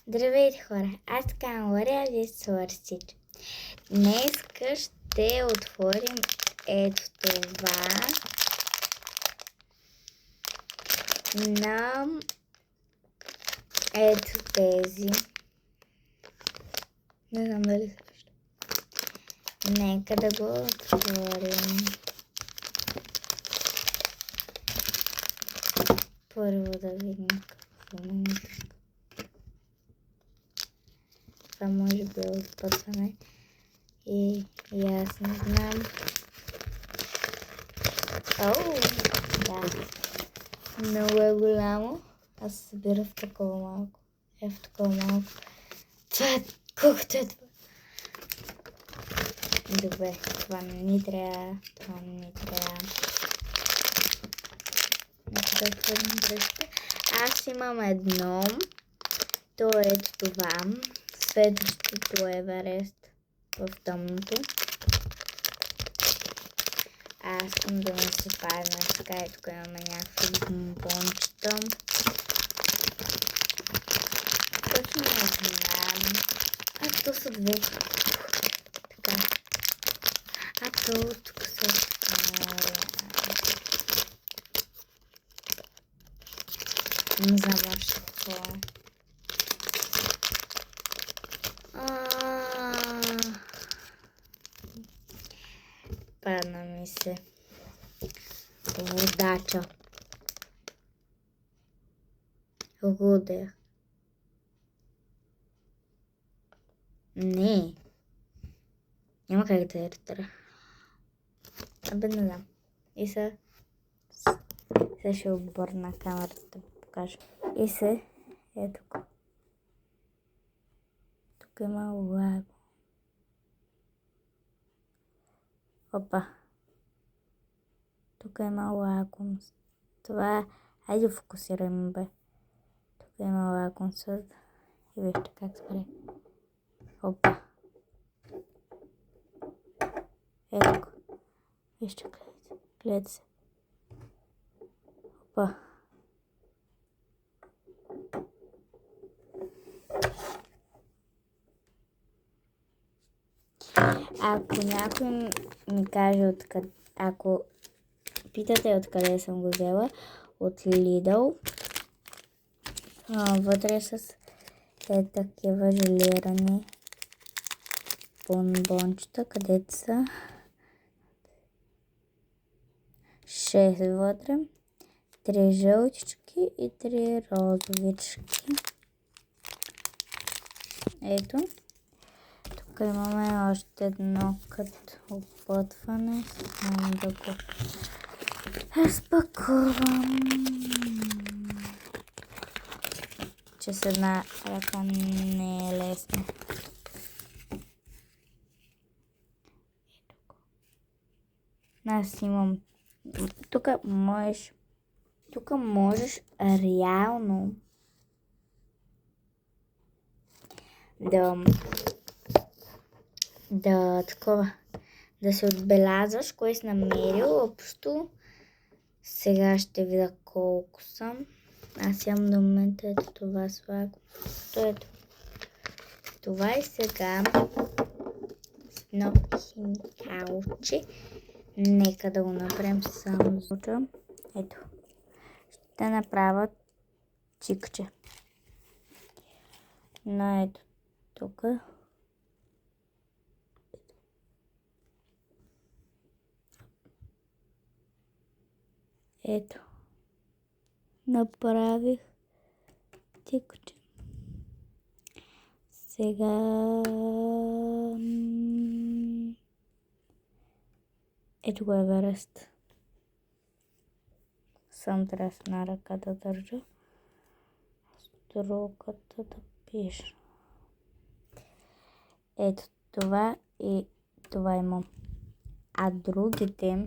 Здравейте, хора! Аз така Лория, а вие сте Лърсич. Днес ще отворим ето това на ето тези. Не знам дали се вижда. Нека да го отворим. Първо да видим какво е. Това може би е отпътване и аз не знам. Да. Много е голямо. Аз се събира в такова малко. В такова малко. Това е колкото е това. Добре, това не ни трябва. Това не ни трябва. Нека да отворим дръжките. Аз имам едно. То е ето това. Следващото е Еверест в тъмното. Аз искам да не се падна. Така и тук имаме някакви бомбончета. Точно не знам. То са две. Така. То тук са не знам още какво е. Падна ми се водача. Лудех. Не. Няма как да я retра. Абе не знам. И сега ще обърна камерата да покажа. И се е тук. Тук има лаго. Опа. Тук има лагун. Това е... Хайде фокусираме, бе. Тук има лагун съд. И вижте как спре. Опа. Ето го. Вижте, гледайте. Гледайте се. Опа. Ако някой ми каже откъде, ако питате откъде съм го взела, от Lidl, вътре с такива желирани бонбончета, където са 6 вътре, 3 жълтички и 3 розовички. Ето. Тук имаме още едно като опътване. Само да го разпакувам. Че с една ръка не е лесно. Аз имам... Тук можеш реално да се отбелязваш кое си намерил. Общо сега ще видя колко съм. Аз имам до момента ето това слагам. Ето това и сега с едно химикалче. Нека да го направим само звуча. Ето. Ще направя чикче. Но ето тук. Ето. Направих тикче. Сега ето го Еверест. Сам трябва с една ръка да държа. С другата да пиша. Ето това и това имам. А другите